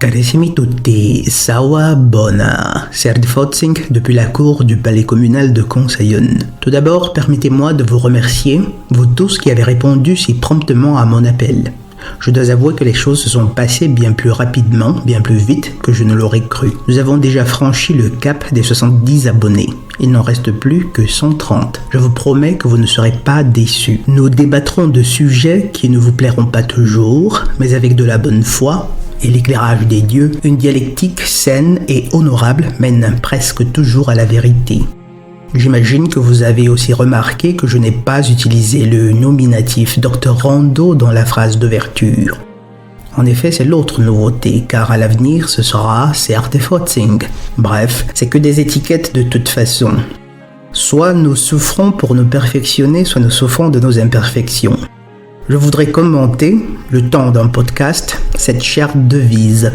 Carissimi tutti, sawa bona, Serge Fotzing depuis la cour du palais communal de Conseillon. Tout d'abord, permettez-moi de vous remercier, vous tous qui avez répondu si promptement à mon appel. Je dois avouer que les choses se sont passées bien plus rapidement, bien plus vite que je ne l'aurais cru. Nous avons déjà franchi le cap des 70 abonnés. Il n'en reste plus que 130. Je vous promets que vous ne serez pas déçus. Nous débattrons de sujets qui ne vous plairont pas toujours, mais avec de la bonne foi et l'éclairage des dieux, une dialectique saine et honorable mène presque toujours à la vérité. J'imagine que vous avez aussi remarqué que je n'ai pas utilisé le nominatif Dr Rando dans la phrase d'ouverture. En effet, c'est l'autre nouveauté, car à l'avenir, ce sera Serge Fotzing. Bref, c'est que des étiquettes de toute façon. Soit nous souffrons pour nous perfectionner, soit nous souffrons de nos imperfections. Je voudrais commenter, le temps d'un podcast, cette chère devise.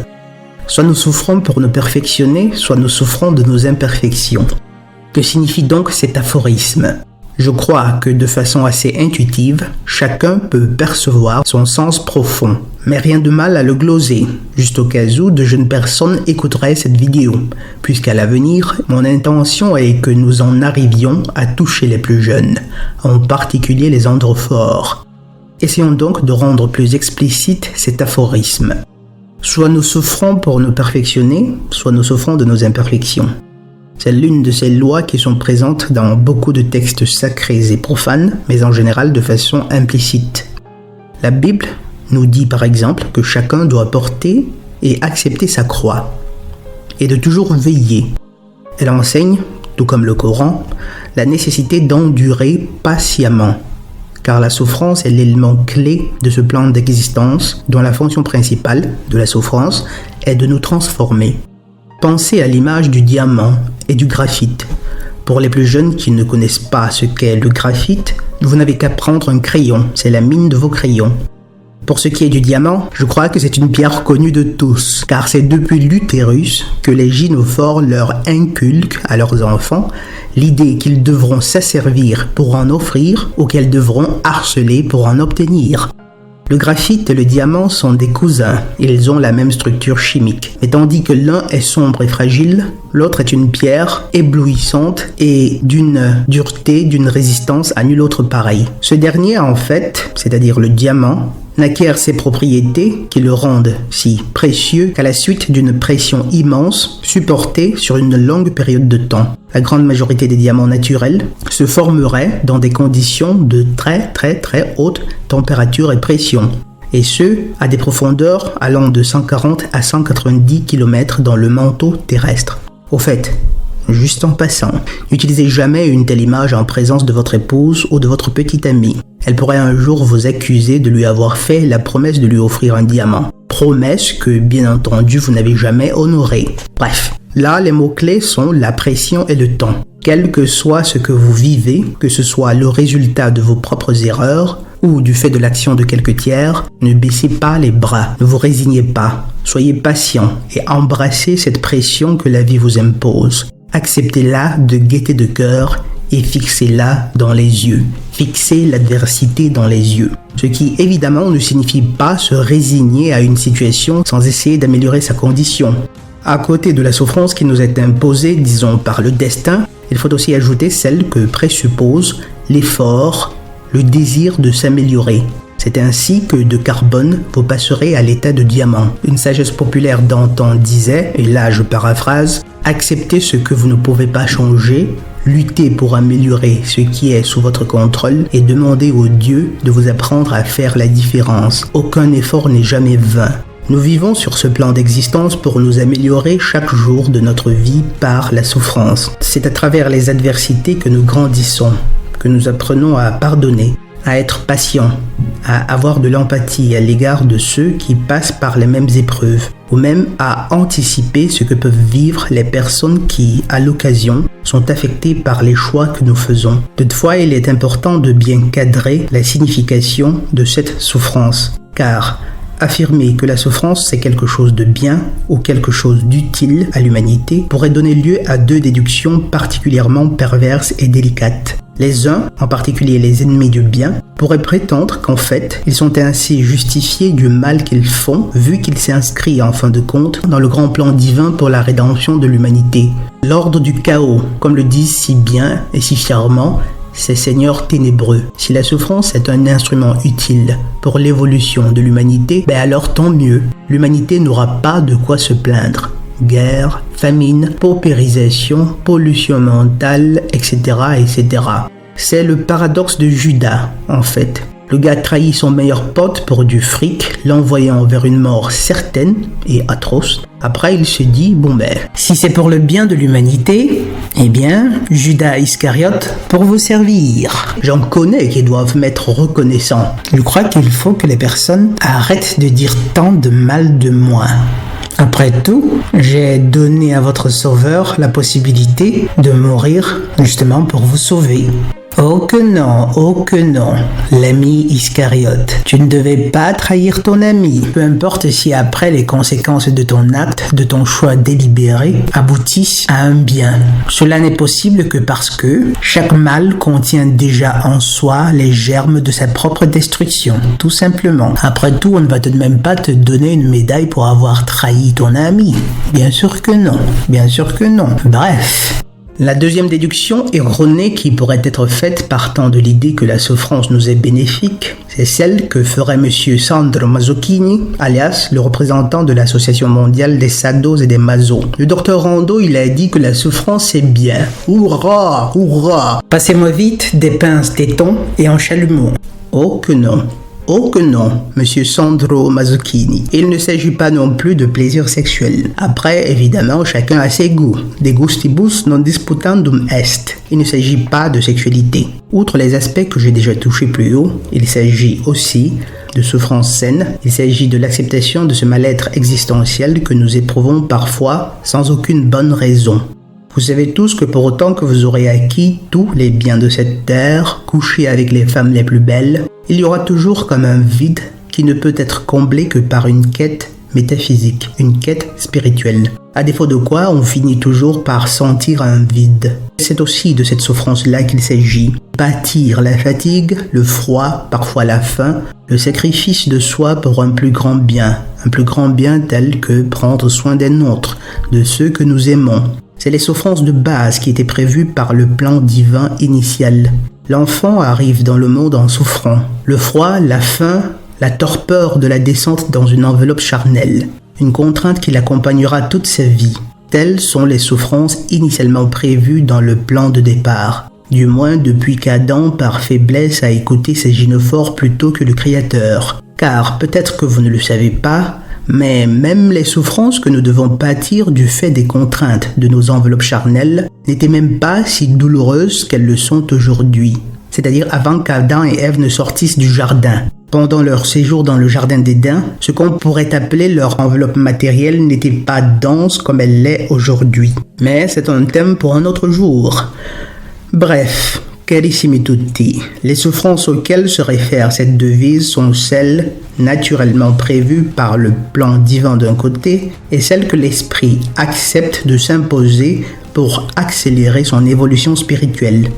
Soit nous souffrons pour nous perfectionner, soit nous souffrons de nos imperfections. Que signifie donc cet aphorisme ? Je crois que de façon assez intuitive, chacun peut percevoir son sens profond. Mais rien de mal à le gloser, juste au cas où de jeunes personnes écouteraient cette vidéo, puisqu'à l'avenir, mon intention est que nous en arrivions à toucher les plus jeunes, en particulier les androphores. Essayons donc de rendre plus explicite cet aphorisme. Soit nous souffrons pour nous perfectionner, soit nous souffrons de nos imperfections. C'est l'une de ces lois qui sont présentes dans beaucoup de textes sacrés et profanes, mais en général de façon implicite. La Bible nous dit par exemple que chacun doit porter et accepter sa croix, et de toujours veiller. Elle enseigne, tout comme le Coran, la nécessité d'endurer patiemment, car la souffrance est l'élément clé de ce plan d'existence dont la fonction principale de la souffrance est de nous transformer. Pensez à l'image du diamant et du graphite. Pour les plus jeunes qui ne connaissent pas ce qu'est le graphite, vous n'avez qu'à prendre un crayon, c'est la mine de vos crayons. Pour ce qui est du diamant, je crois que c'est une pierre connue de tous, car c'est depuis l'utérus que les gynophores leur inculquent à leurs enfants l'idée qu'ils devront s'asservir pour en offrir ou qu'elles devront harceler pour en obtenir. Le graphite et le diamant sont des cousins, ils ont la même structure chimique. Mais tandis que l'un est sombre et fragile, l'autre est une pierre éblouissante et d'une dureté, d'une résistance à nul autre pareil. Ce dernier, en fait, c'est-à-dire le diamant, n'acquiert ses propriétés qui le rendent si précieux qu'à la suite d'une pression immense supportée sur une longue période de temps. La grande majorité des diamants naturels se formeraient dans des conditions de très haute température et pression, et ce, à des profondeurs allant de 140 à 190 km dans le manteau terrestre. Au fait, juste en passant, n'utilisez jamais une telle image en présence de votre épouse ou de votre petite amie. Elle pourrait un jour vous accuser de lui avoir fait la promesse de lui offrir un diamant. Promesse que, bien entendu, vous n'avez jamais honorée. Bref, là, les mots-clés sont la pression et le temps. Quel que soit ce que vous vivez, que ce soit le résultat de vos propres erreurs ou du fait de l'action de quelques tiers, ne baissez pas les bras, ne vous résignez pas. Soyez patient et embrassez cette pression que la vie vous impose. Acceptez-la de gaieté de cœur et fixez-la dans les yeux. Fixez l'adversité dans les yeux. Ce qui évidemment ne signifie pas se résigner à une situation sans essayer d'améliorer sa condition. À côté de la souffrance qui nous est imposée, disons par le destin, il faut aussi ajouter celle que présuppose l'effort, le désir de s'améliorer. C'est ainsi que de carbone, vous passerez à l'état de diamant. Une sagesse populaire d'antan disait, et là je paraphrase, « Acceptez ce que vous ne pouvez pas changer, luttez pour améliorer ce qui est sous votre contrôle et demandez au Dieu de vous apprendre à faire la différence. Aucun effort n'est jamais vain. » Nous vivons sur ce plan d'existence pour nous améliorer chaque jour de notre vie par la souffrance. C'est à travers les adversités que nous grandissons, que nous apprenons à pardonner, à être patient, à avoir de l'empathie à l'égard de ceux qui passent par les mêmes épreuves, ou même à anticiper ce que peuvent vivre les personnes qui, à l'occasion, sont affectées par les choix que nous faisons. Toutefois, il est important de bien cadrer la signification de cette souffrance, car affirmer que la souffrance c'est quelque chose de bien ou quelque chose d'utile à l'humanité pourrait donner lieu à deux déductions particulièrement perverses et délicates. Les uns, en particulier les ennemis du bien, pourraient prétendre qu'en fait, ils sont ainsi justifiés du mal qu'ils font, vu qu'ils s'inscrivent en fin de compte dans le grand plan divin pour la rédemption de l'humanité. L'ordre du chaos, comme le disent si bien et si fièrement ces seigneurs ténébreux. Si la souffrance est un instrument utile pour l'évolution de l'humanité, alors tant mieux. L'humanité n'aura pas de quoi se plaindre. Guerre, famine, paupérisation, pollution mentale, etc., etc. C'est le paradoxe de Judas, en fait. Le gars trahit son meilleur pote pour du fric, l'envoyant vers une mort certaine et atroce. Après, il se dit, si c'est pour le bien de l'humanité, Judas Iscariote pour vous servir. J'en connais qui doivent m'être reconnaissants. Je crois qu'il faut que les personnes arrêtent de dire tant de mal de moi. Après tout, j'ai donné à votre sauveur la possibilité de mourir justement pour vous sauver. Oh que non, l'ami Iscariote. Tu ne devais pas trahir ton ami. Peu importe si après les conséquences de ton acte, de ton choix délibéré, aboutissent à un bien. Cela n'est possible que parce que chaque mal contient déjà en soi les germes de sa propre destruction. Tout simplement. Après tout, on ne va tout de même pas te donner une médaille pour avoir trahi ton ami. Bien sûr que non. Bref. La deuxième déduction erronée qui pourrait être faite partant de l'idée que la souffrance nous est bénéfique, c'est celle que ferait M. Sandro Mazzocchini, alias le représentant de l'Association mondiale des sados et des masos. Le docteur Rondeau, il a dit que la souffrance est bien. Hourra, hourra! Passez-moi vite des pinces tétons et un chalumeau. Oh que non, monsieur Sandro Mazzocchini. Il ne s'agit pas non plus de plaisir sexuel. Après, évidemment, chacun a ses goûts. De gustibus non disputandum est. Il ne s'agit pas de sexualité. Outre les aspects que j'ai déjà touchés plus haut, il s'agit aussi de souffrance saine. Il s'agit de l'acceptation de ce mal-être existentiel que nous éprouvons parfois sans aucune bonne raison. Vous savez tous que pour autant que vous aurez acquis tous les biens de cette terre, couché avec les femmes les plus belles, il y aura toujours comme un vide qui ne peut être comblé que par une quête métaphysique, une quête spirituelle. À défaut de quoi, on finit toujours par sentir un vide. C'est aussi de cette souffrance-là qu'il s'agit. Pâtir la fatigue, le froid, parfois la faim, le sacrifice de soi pour un plus grand bien tel que prendre soin des nôtres, de ceux que nous aimons. C'est les souffrances de base qui étaient prévues par le plan divin initial. L'enfant arrive dans le monde en souffrant. Le froid, la faim, la torpeur de la descente dans une enveloppe charnelle. Une contrainte qui l'accompagnera toute sa vie. Telles sont les souffrances initialement prévues dans le plan de départ. Du moins depuis qu'Adam, par faiblesse, a écouté ses gynophores plutôt que le Créateur. Car peut-être que vous ne le savez pas, mais même les souffrances que nous devons pâtir du fait des contraintes de nos enveloppes charnelles n'étaient même pas si douloureuses qu'elles le sont aujourd'hui. C'est-à-dire avant qu'Adam et Ève ne sortissent du jardin. Pendant leur séjour dans le jardin d'Éden, ce qu'on pourrait appeler leur enveloppe matérielle n'était pas dense comme elle l'est aujourd'hui. Mais c'est un thème pour un autre jour. Bref, carissimi tutti, les souffrances auxquelles se réfère cette devise sont celles naturellement prévues par le plan divin d'un côté et celles que l'esprit accepte de s'imposer pour accélérer son évolution spirituelle.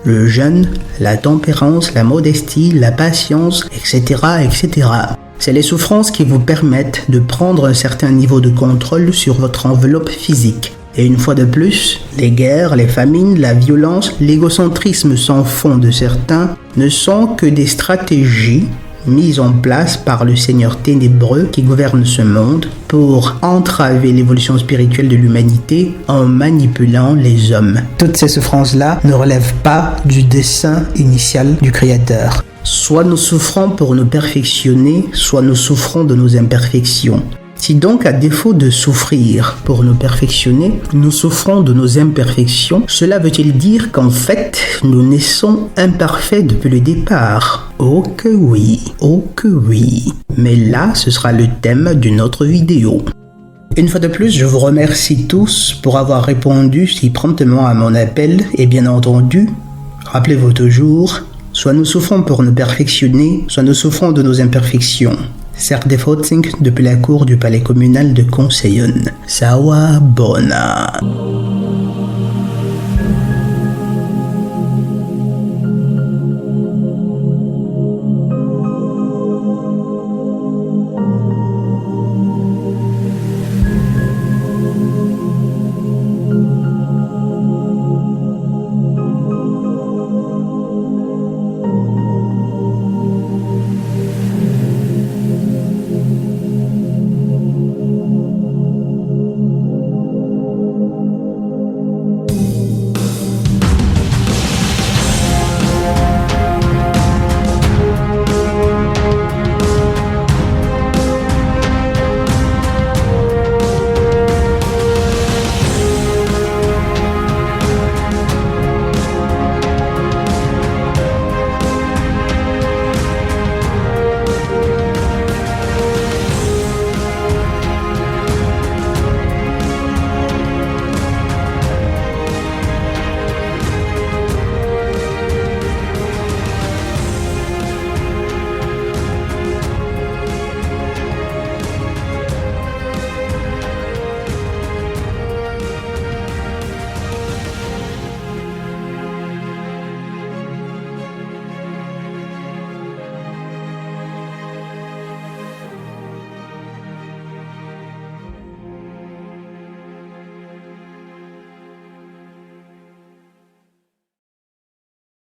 Le jeûne, la tempérance, la modestie, la patience, etc., etc. C'est les souffrances qui vous permettent de prendre un certain niveau de contrôle sur votre enveloppe physique. Et une fois de plus, les guerres, les famines, la violence, l'égocentrisme sans fond de certains ne sont que des stratégies mises en place par le Seigneur ténébreux qui gouverne ce monde pour entraver l'évolution spirituelle de l'humanité en manipulant les hommes. Toutes ces souffrances-là ne relèvent pas du dessein initial du Créateur. Soit nous souffrons pour nous perfectionner, soit nous souffrons de nos imperfections. Si donc, à défaut de souffrir pour nous perfectionner, nous souffrons de nos imperfections, cela veut-il dire qu'en fait, nous naissons imparfaits depuis le départ? Oh que oui. Mais là, ce sera le thème d'une autre vidéo. Une fois de plus, je vous remercie tous pour avoir répondu si promptement à mon appel, et bien entendu, rappelez-vous toujours, soit nous souffrons pour nous perfectionner, soit nous souffrons de nos imperfections. Serge Fotzing depuis la cour du palais communal de Consayonne. Sawa Bona.